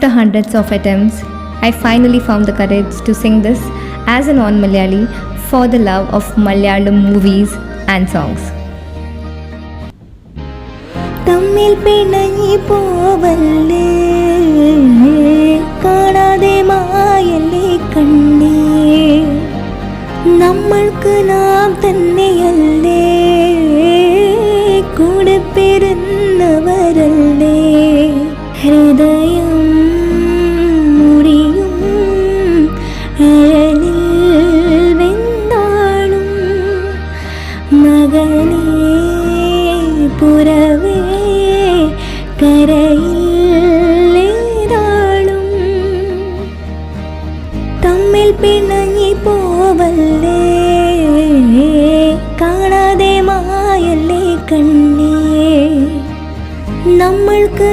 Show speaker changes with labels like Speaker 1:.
Speaker 1: After hundreds of attempts, I finally found the courage to sing this as a non-Malayali for the love of Malayalam movies and songs.
Speaker 2: തമ്മിൽ പിണങ്ങി പോവല്ലേ കാണാതെ മായല്ലേ കണ്ണേ നമ്മൾക്ക് നാം തന്നെയല്ലേ കൂടെ പിറന്നവരല്ലേ ഹൃദയം മുറിയും അഴലിൽ വെന്താളും മകനേ പുറവേ കരയിലേതാളും തമ്മിൽ പിണങ്ങി പോവല്ലേ കാണാതെ മായല്ലേ കണ്ണേ നമ്മൾക്ക്